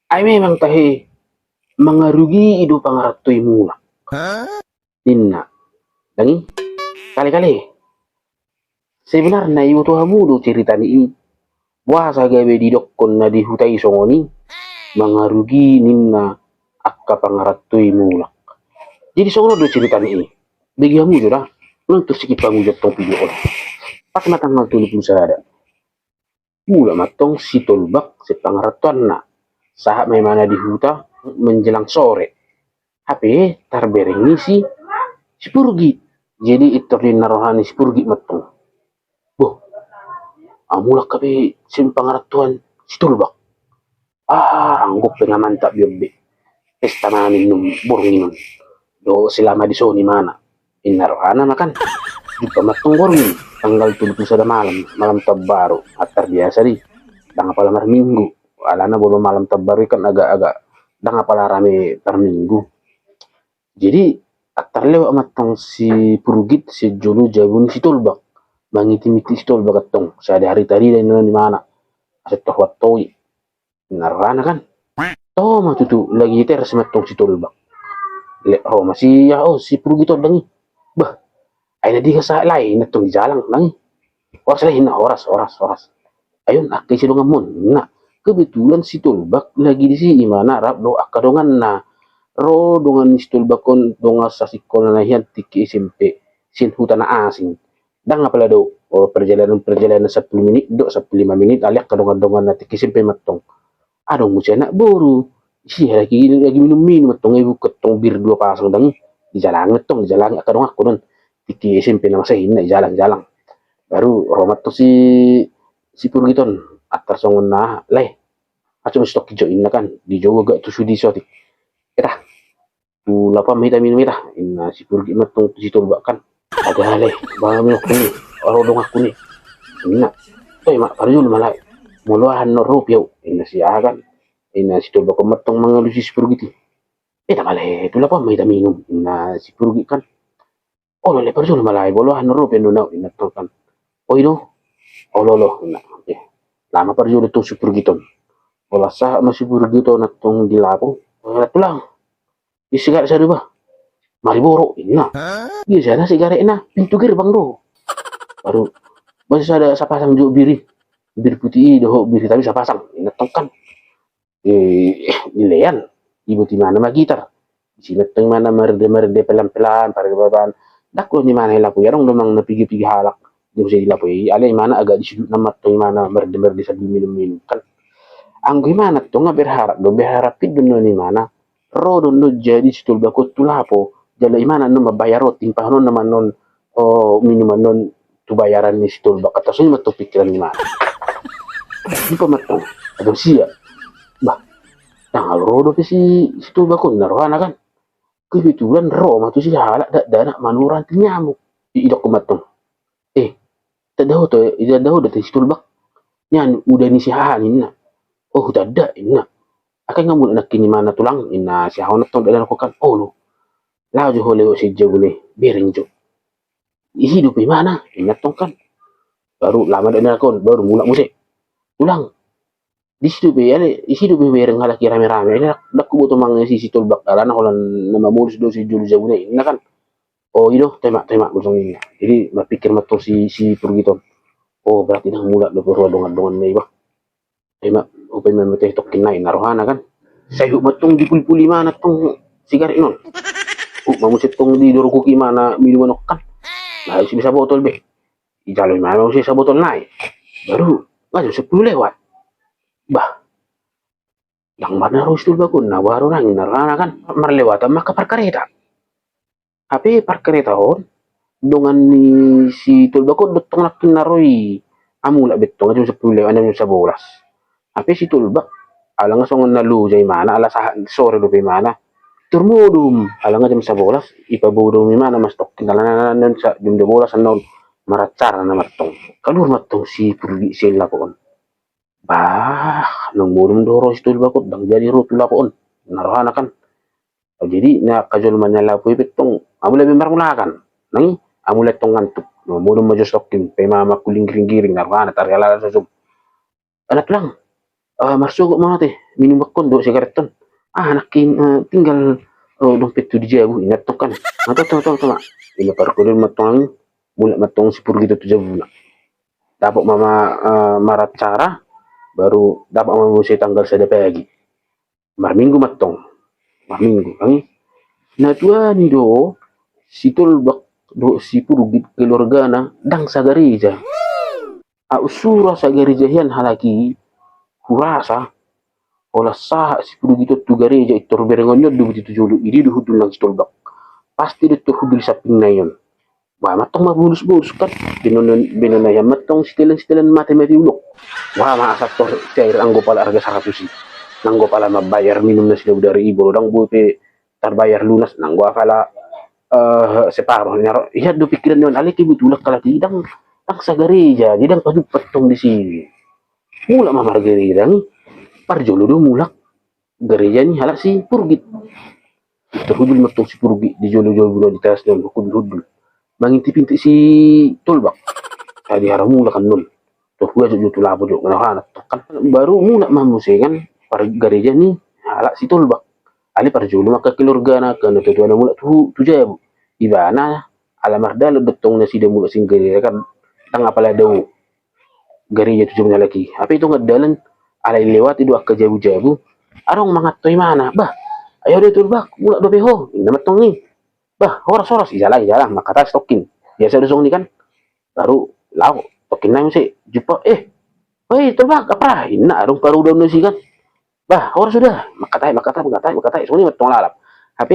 Ay memang tahi mengarugi idu pangaratoy mula. Ninna, dangi kali-kali sebenarnya ibu tuh hamudu cerita ni wasa gawe didokon na dihutai songoni mengarugi ninna akka pangaratoy mula. Jadi songono do cerita ni bagi hamudu dah untuk sikit pangujat tong video on. Pas matang tulip musada. Mula matong si tolbak si pangaratuan na saat may mana di huta menjelang sore. Tapi tarbereng ni si Purgi. Jadi itu narohani si Purgi matong. Boh, amulak kape si pangaratuan si tolbak. Anggap na mantap yobbe. Pesta namin nung borong nun. Do selama di soni mana. Inarohana makan. Jumpa matong borong tanggal 7 sada malam tabbaro atar biasa di danga pala mar minggu alana bolo malam tabbaro kan agak-agak danga pala rame per minggu jadi atar lewat matang si purgit si julu jabun si tolbak mangiti-miti si tolbak atong sa hari tadi dan di mana aset toh watoi narwana kan toh mah tutu lagi teres matong si tolbak le oh masih ya oh si purgit dangi bah ay di ka sa lain natong di jalang langi oras lain na oras ayun akay si dongamon na kebetulan si tolbak lagi di sini mana rap do akadongan na ro dongan si tolbak kon donga sa sikol na hiyan tiki SMP sin hutan na asing dang nga pala do perjalanan 10 menit do 15 menit aliak kadongan-dongan na tiki SMP matong adong mo siya na buru siya lagi minum-minum matong ibu ketong bir 2 pasang dang di jalan akadong ako nun tiki SMP na masahin na jalan-jalan baru romat to si Purgiton atar songon na lay aco stok join na kan di Jawa gak tu sudi soti kita tu lapa mita minum mita inna si Purgi matong si tolbak kan ada lay bang minum kuni oro dong aku nih inna toy mak parjul malai muluhan no rupiau inna si akan inna si tolbak matong mangalusi si Purgi ta malai tu lapa mita minum inna si Purgi kan oh le parjul malai boluhan no rupiau no inna to kan oh ino oh lolo inna lama parjul tu si Purgi ton wala sa masih burgito na tong dilapong wala tulang isigar sa diba mariboro ina iya sana sigara ina pintu gerbang do baru masih ada sapasang jo bir putih doh bir tapi sapasang ina tong kan nilean ibu di mana mah gitar di sini teng mana merde pelan-pelan para baban dako ni mana lapu ya dong domang na pigi-pigi halak di usai lapu ale mana agak di sudut nama teng mana merde sambil minum-minum kan ang gimana tuh nggak berharap itu ni mana rodo no jadi situl bako tulapo jalo imana no mabayar roting pahanon naman non oh minuman non tu bayaran ni situl bako atas ini matu pikiran ni mana di pamatong ada siya bah tanggal rodo si situl bako narohana kan kebetulan ro matu sih halak dana manuran nyamuk di idok kematong tadaho to idadaho dati situl bak nyan udah ni si hahanin na oh dada ina akan ngamul nak kini mana tulang ina si hawan tong dalam kokan oh lo lao jo hole si jogule bering jo hidup di mana ingat tong kan baru lama dan kon baru mulak musik tulang di situ be ale di situ be bereng halak rame-rame ini dak ku boto mang si tolbak alana holan nama mulus do si julu jabune ina kan oh itu tema bosong ini jadi berpikir matong si Purgiton oh berarti nang mulak do dongan-dongan nih bah tema upay mamatay tok kinay narohana kan sayo matong di pulpuli mana tong sigaret non mamusit tong di durukuki mana minuman kan nah isi bisa botol be ijaloy mana usi sa botol naik baru ngajo 10 lewat bah yang mana harus tuh bakun nah baru nang narana kan marlewatan maka parkareta tapi parkareta on dengan ni si tulbakon dotong lakin naroi amula betong ngajo 10 lewat ano 11 tapi si tulbak alang songon nalu jay mana ala sa sore do mana turmudum alang jam 11 ipabudum mana mas tok kinalanan sa jam 12 anon maracara na matong kalur matong si Purgi sila ko on bah nang murung doro si tulbakot dang jadi rut lakoon narohana kan jadi na kajol man nala po ipitong amula bimarmulakan nang amula tong ngantuk no murung majo stokin pe mama kuling giring narohana targala sa sub anak lang Marsugok mo teh minum kondo sigaret ton. Nakin tinggal dompet tu di jabu ingat to kan. Atau mak. Ina parkodin matong mulai matong sipur gitu tu jabu nak. Dapat mama marat cara baru dapat mama musik tanggal sada pagi. Mar minggu matong. Mar minggu kami. Nah tua ni do situl bak do sipur git keluarga na dang sagareja. Usura sagareja hian halaki kurasa olah sah si puru gitu tu gareja itu berengonnya du begitu julu ini du hudul lang stolbak pasti itu hudul saping na yun wah matong mabulus-bulus kan binon ya matong stilan mati ulok wah maasak to cair anggo pala harga 100 sih nanggo pala mabayar minum na sila dari ibu dang bupe terbayar lunas nanggo pala separuh nyaro iya do pikiran yon aliki butulak kalaki dang sa gareja dang padupat tong di sini mula mamar gareja ni parjolo do mulak gereja ni halak si purgit terhudul matong si purgi di jolo-jolo bulan di teras non hudul mangintip-intip si tolbak tadi harah mula kan non tuh gua jadi tu labo jok ngana kan baru mula mamuse kan par gereja ni halak si tolbak ali par jolo maka keluarga na kan tu tuana mula tu jabu ibana alamar dalo betong na si de mula sing gereja kan tang apala daw gereja tu jumnya lagi apa itu ngadalan alay lewat itu akka jabu-jabu arong mangatoy mana bah ayo deh tuh bak mula do beho namat tong ni bah horas ijalah makata stokin biasa dusong ni kan baru lau tokin na si jupa woi tuh bak apa ina arong paru daw na si kan bah horas sudah makatai so ni matong lalap HP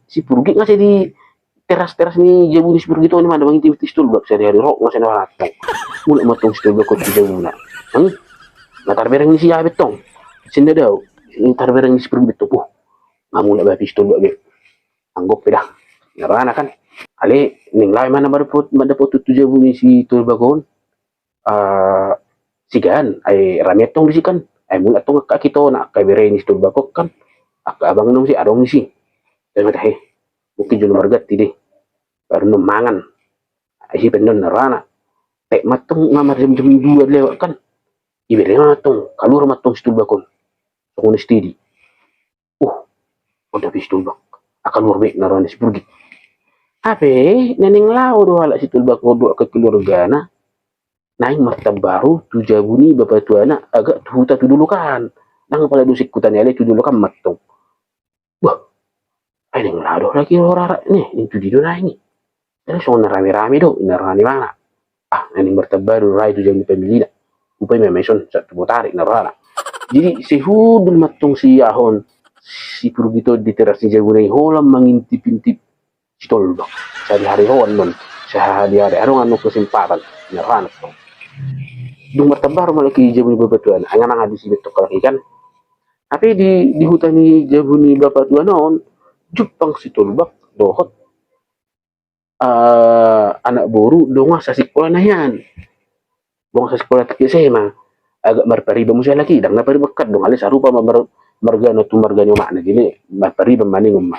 si purgi ngasih di teras ni jabu ni si purgi to ni mana bang intim tistul bak sehari-hari rok ngasih na natong mula matong stul bak ko jabu na natar bereng ni si ya betong sinda daw natar bereng ni si purgi beto po ngamula ba pistol ba anggap dah narana kan ali ning lai mana madapot tujuh bunyi si tulbagon sigan ay rametong disikan ay mula tong ka kito na kay bere ni tulbagok kan abang nung si adong si ay matahe mungkin juno margat tidi baru nung mangan ay si pendon narana matong ngamar jam 2 lewat kan ibere matong kalur matong si tulbagon so stidi udah pistol bak akan warbek naruhan si purgi Ape nening lao do halak si tulbak do ke keluarga na naing martab baru tu jabuni bapak tuana agak tuhuta tu dulu kan nang pala dusik kutanya le tu dulu kan matong wah ay neng lao do lagi horara nih itu di dona ini dan so na rame-rame do narani mana nening martab baru rai tu jabuni pemilih upay may meson sa tubutarik narana jadi si hudul matong si ahon si purgito di teras ni jabunay holam mangintip-intip si tolbak sehari-hari hoan non sehari-hari arong anu kesempatan nyarahan to dung martabar malaki jabuni babatuan angan di sini betok lagi kan tapi di hutan ni jabuni babatuan non jupang si tolbak dohot anak boru donga sa sekolah na yan donga sa sekolah tak SMA agak marpariba mo siya lagi dang naparibakat dong alis arupa margano tu marganyo makna gini marpariba maning umma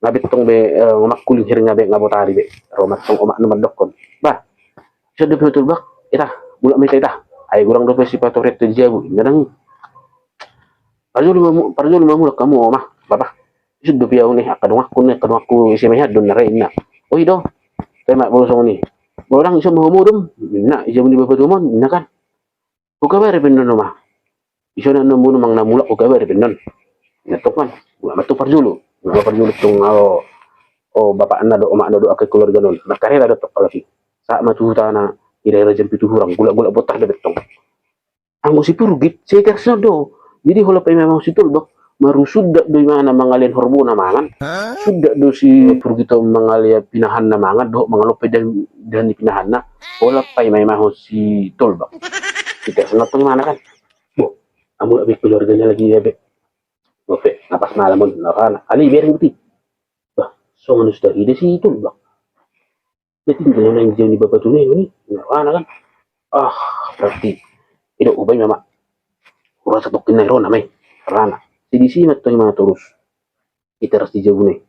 ngabit tong be ngamak kuling hiring ngabe ngabotari be romat tong omak naman dokon bah sudah betul bak ita bulak mereka ita ay kurang dope si patoret tu jabu nadang parjo lima mulak kamu omah bapa sudah piau nih akadong aku isi mah don na reina oi do tema bolosong ni orang iso mahumudum na jabu ni bapa tumon na kan buka bare benon omah iso na namun mang namulak buka bare benon natok kan bulak matu parjulu gua parjulu tong bapak anda do omak do akay keluarga non nakarela do tok lagi saat matu tanah ira-ira jam 7 hurang gula-gula botar da betong ang usipur git seker do jadi hola pa memang situl dok marusud do mana mangalin hormona mangan sudah do si purgito mangalia pinahan na mangan do mangalupe dan di pinahan na hola pa memang si tolbak seker senot mana kan bo amu abi keluarganya lagi ya be bope napas malamon nakana ali bering buti bah so sudah ide si tolbak jadi tinggal yang jadi bapak tuh ini nakana kan berarti itu ubay mama kurang satu kinay ron namay karana sidisimat to mga turus iteras di jabune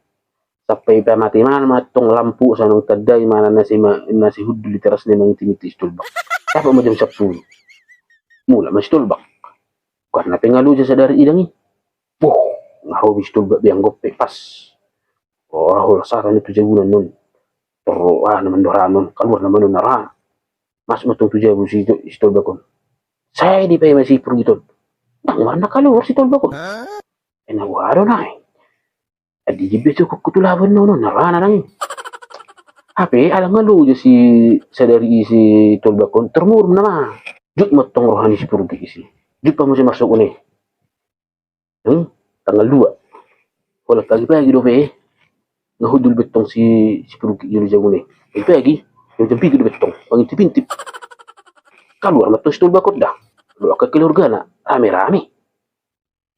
sampai pamati man matong lampu sa nung taday mana nasi hudul iteras ni mga timiti istulbak apa mo jam 10 mula mas tulbak karena pengalu aja sadari idang ini. Wah, ngarobi stol biang gope pas. Oh, rahul saran itu jabunan nun. Pero naman doranon, keluar naman nun nara. Mas matong tu jabu si stol bakon. Saya di pay masih pur gitu. Nang mana keluar si stol bakon. Nawaro na eh. Adi jibe cukup kutulawan no nara na nang. Hape alang ngalu aja si sadari si stol bakon termurum nama. Juk matong rohani si pur isi. Juk pa mo siya masuk unih. Tanggal 2. Wala pagi-pagi do pe. Nahudul betong si Purugi yun jago ni. Pagi, yung tempi do betong. Pangintip-intip. Keluar matos tol bakot dah. Lo ka keluarga na. Rame-rame.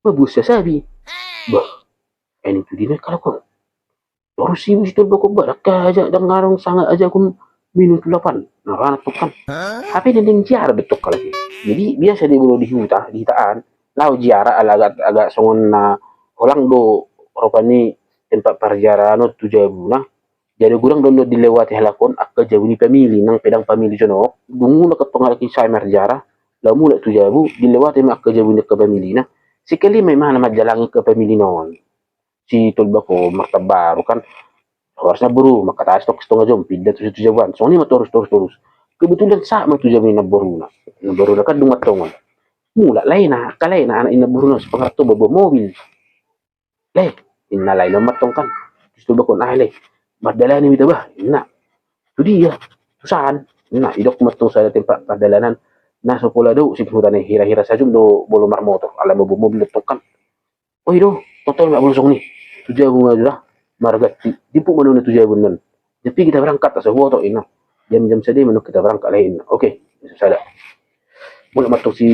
Mabus siya sabi. Bah, ini tuh dina kalau kau. Terus si tol bakot barak ka aja dan ngarong sangat aja kung minum 8. Naranat tuh kan. Tapi nending jiara betok kalau. Jadi biasa dia bulu di hitaan. Lau jiara agak songon na holang do rupani tempat perjalanan tu jabu nah. Jadi kurang dono dilewati halakon akka jabu ni pamili nang pedang pamili jono. Dungu na kapangalaki sa merjara. Lamu la tu jabu dilewati mak akka jabu ni ka pamili na. Sikali may mana madjalangi ke pamili noon. Si tulba ko maktabaru kan. Harusnya buru makataas tok setengah jam pindah tu jabuan. Soalnya terus. Kebetulan sama tu jabu ni naboru na. Naboru na kan dungat tongon. Mula lain na kalay na anak ina buru na sepengarto bawa mobil. Leh, innalay namat tong kan. Gusto ba ko nahalay. Madalanan ito ba? Na. Itu dia. Saan? Na, idok matong sa tempat padalanan. Nasa pula do, si puhutan ay hira-hira sa jum do bolo marmotor. Alam mo bumobil itong kan. Oy do, totoo nga bulusong ni. Tujabo nga doon maragat. Di po manon na tujabo nun. Tapi kita berangkat sa huwa to ina. Jam-jam sa di manok kita berangkat lain. Okay, sada. Mula matong si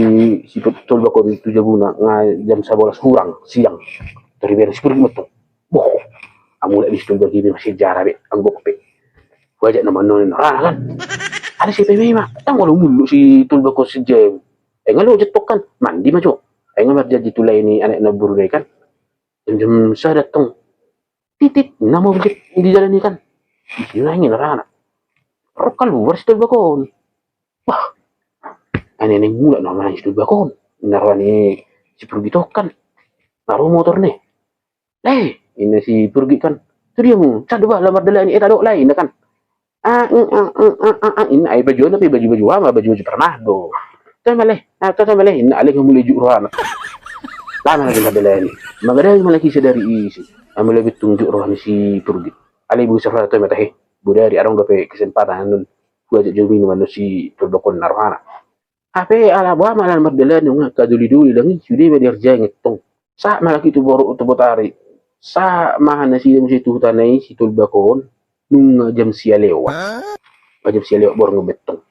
tolba ko tujabo na nga jam sa bolas hurang siang. Teribera si pergi matong. Boh, amula di tolba gibi masih jarah be, ang gokpe. Wajak naman nonon kan. Ada si Pepe mak, tang walau mulu si tolba ko si jam. Ngalo jetok kan, mandi majo. Ngamar jadi tulay ni anak na buru kan. Jam sa datang. Titit, namo bilik di jalan ni kan. Sinangin rana. Rokal luar si tolba ko. Wah, aneh mula naman si tolba ko. Naruan ni si pergi kan. Naruh motor nih. Ini si pergi kan. Itu dia mu. Cak dua lamar dalan ni tadok lain kan. Ini ay baju tapi baju ama baju pernah do. Tama maleh. Ini alih mulai juruan. Lama lagi dalan ni. Magada malaki siya dari isi. Amula bitung juruan si pergi. Alih bu safara to matahe. Budari arong dapat kesempatan nun. Gua jadi jumi naman si terdokon narwana. Ape ala buah malan mardalan yung kaduli-duli lang sudah berjarah ngitong. Sa malaki tu baru tu botari. Sa mahana sila mo si tutanay si tulbakon nung jam siya lewat. Jam siya lewat baru ngebetong.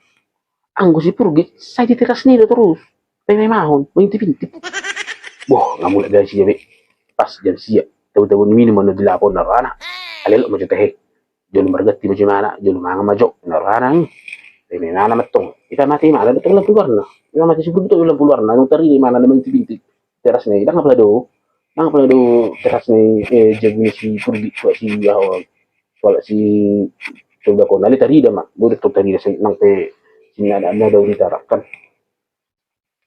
Ang si purgit sa di teras nila terus. May mahon, mengintip-intip. Boh, ngamula dari siya be. Pas jam siya. Tahu-tahu ni minum na dilapon na rana. Alelo mo tahe. Jolo margati mo mana, jolo mga majo na rana ni. May mana matong. Ita mati mana betong lang keluar na. Ita mati si purgit lang keluar na. Nung tari mana na mengintip-intip. Teras na ilang pala do teras ni jago ni si purgi si wala si coba ko nali tari mak bude to tari sa nang pe sinada na daw ni tarakan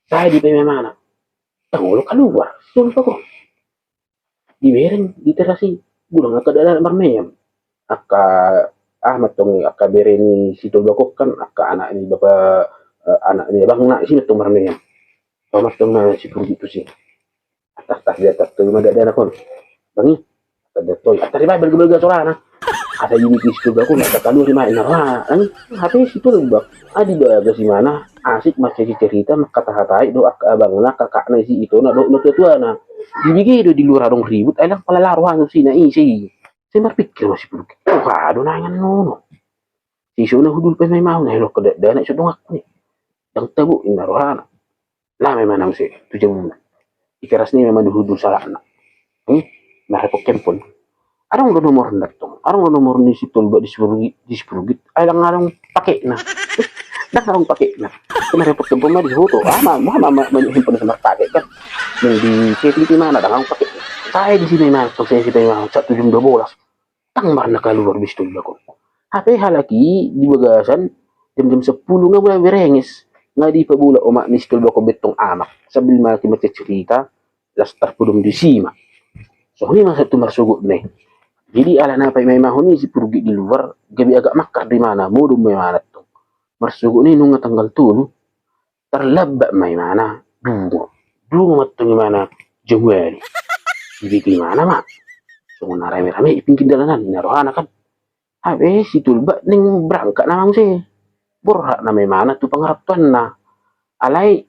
saya di pe mana tangulo keluar coba ko di bereng di terasi bulang ka dalan marmeyam aka Ahmad tong aka bereni si coba ko kan aka anak ni bapak anak ni bang nak si tong marmeyam Thomas tong na si purgi tu si atas di atas tuh ada kon bangi ada toy atas riba bergabung sorana ada ini kis juga aku nggak tahu di mana kan HP situ lembab adi baga si mana asik masih cerita kata-katai do abang na kakak na si itu na do tua na dibigi do di luar dong ribut elang pala laruan si na isi saya berpikir masih perlu aduh nangan nono si suna hudul pe may mau na lo kada dana sa dongak ni yang tabu inarohana lah memang namsi tu jamu iteras ni memang dihudul salah anak. Mereka kempun. Arang lo nomor datong. Arang lo nomor ni si tolba di sepurugit. Alang arang pakai na. Dah arang pakai na. Mereka kempun mah di foto. Mama himpan sama pakai kan. Yang di setting di mana arang pakai. Saya di sini mana saya sini mana 1 jam 12. Tang mana keluar bis tolba ko. HP halaki di bagasan jam-jam 10 nga mulai berengis. nga di pa bula umak ni Stol ko betong amak sabil maki cerita lastar pudum di sima. So ini masa tu marsugut nih. Jadi ala na pa may mahuni si Purgi di luar, gabi agak makar di mana, mudum may mana to. Marsugut ni nung tanggal tulo, terlebak may mana, bungo matto ni mana, jengwel. Ibig mana mak. So na rame-rame ipingkin dalanan, narohana kan. Habe si tulba ning berangkat namang si. Borhak na may mana tu pangaraptuan na. Alay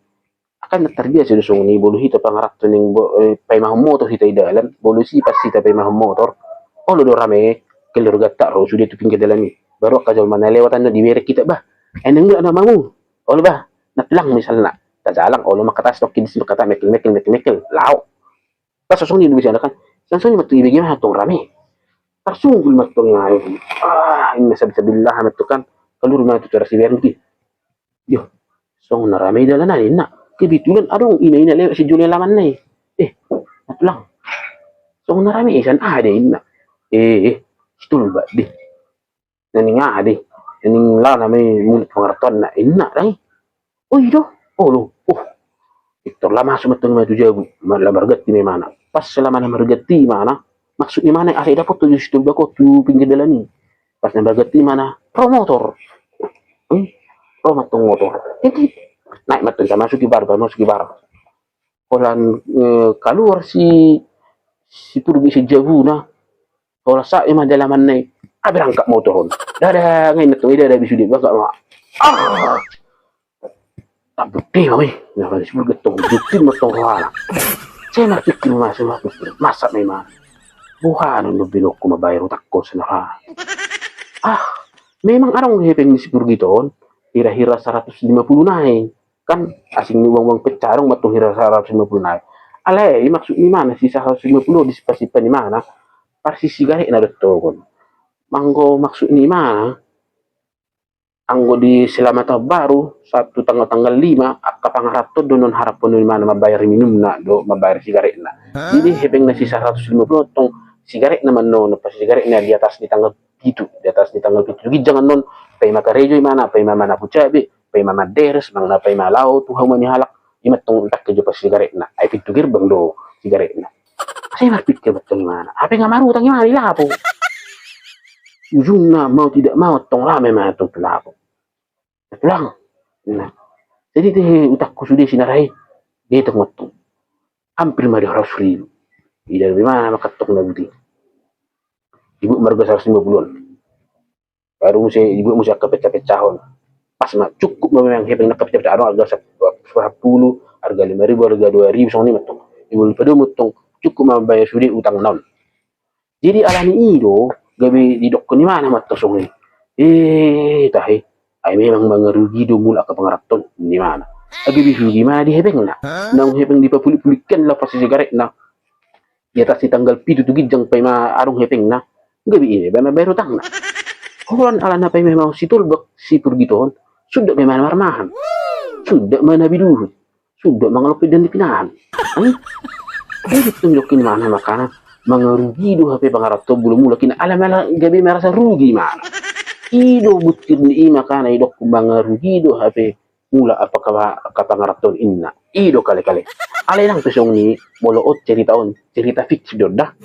akan terbiasa dusung ni bolu hita pangaraptuan ning pay mahum motor hita idalan, bolu si pas hita pay mahum motor. Oh lo rame kelur gatak ro sudah tu pinggir dalam ni. Baru kajal mana lewatan di merek kita bah. Eneng ada mamu. Oh bah natlang misalnya. Tak jalan oh lo makatas nokin sih kata mekel lau. Pas sosong ni bisa kan. Langsung matu ibig mah tong rame. Tarsungul matong nga ini sabi-sabillah matu kan. Kalur mah tu terasi berhenti. Yo. Song na rame dalan na nak. Kebetulan adong ina lewat si Julia laman na natlang. Song na rame isan ada ina. Stol ba di nani nga di nani la na may mulit pangarton na ina ray oy do lo Victor lama sumatong may tujabu malabargat ni mana pas selama na margati mana maksud ni mana asay dapat tu stol ba ko tu pinggir dalan ni pas na bargati mana promotor promotor motor jadi naik matong sa masuk ibar kolan keluar si Purgi si Jabu na kalau sa ima dalaman na berangkat motoron. Dada ngayon na ito, dada bisudi ba tak putih kami. Nah, sebagai tong jutin matong wala. Saya makikil masa may mana. Bukan no binok ko mabayar utak ko sa naka. Memang arang hepeng ni si Purgi ton, hira-hira 150 naik. Kan asing ni wang pecarong matong hira 150 naik. Alay, maksud ni mana si 150 disipasipan ni mana? Parsi sigaret na dito kon. Manggo maksud ni mana? Anggo di selamat baru satu tanggal 5 kapangarap to donon harap po ni mana mabayar minum na do mabayar sigaret na. Jadi hepeng na si 150 tong sigaret naman no pas sigaret na di atas di tanggal gitu, di atas di tanggal gitu. Jadi jangan non pay makarejo mana pay mama na kucabe, pay mama deres mang na pay malao tuhaw man halak imat tong tak kejo pas sigaret na. Ay pintu gerbang do sigaret na. Saya berpikir betul gimana. Apa yang maru tang gimana lapo? Ujungnya mau tidak mau tong rame mah tong lapo. Pulang. Nah. Jadi teh utakku sudah sinarai. Dia tong matong. Hampir mari harus ribu. Tidak dari mana makatok na budi. Ibu marga 150-an. Baru ibu mesti kepecah-pecahon. Pas mah cukup memang hepeng nak kepecah-pecah harga 10, harga 5.000, harga 2.000 song ni matong. Ibu pada matong cukup membayar sudah utang non. Jadi alani itu gabi didok ni mana mat tosong ni. Tahi. Ay memang mangarugi do mula ka pangarapton ni mana. Agabi sugi mana di hebeng na. Nang hebeng di papulik-pulikan la pas sigaret na. Di atas di tanggal pitu tu gijang pay arong hebeng na. Gabi ini ba mabayar utang na. Kuran ala na pay memang si tulbak si Purgiton sudah memang marmahan. Sudah mana biduhut. Sudah mangalopid dan dipinahan. Tunjukin mana makanan mengerugi do HP pangarap to bulu mula kina alam gabi merasa rugi mana ido butir ni makanan ido mengerugi do HP mula apakah pangarap to inna ido kali-kali alay lang pesong ni moloot cerita fiksi do dah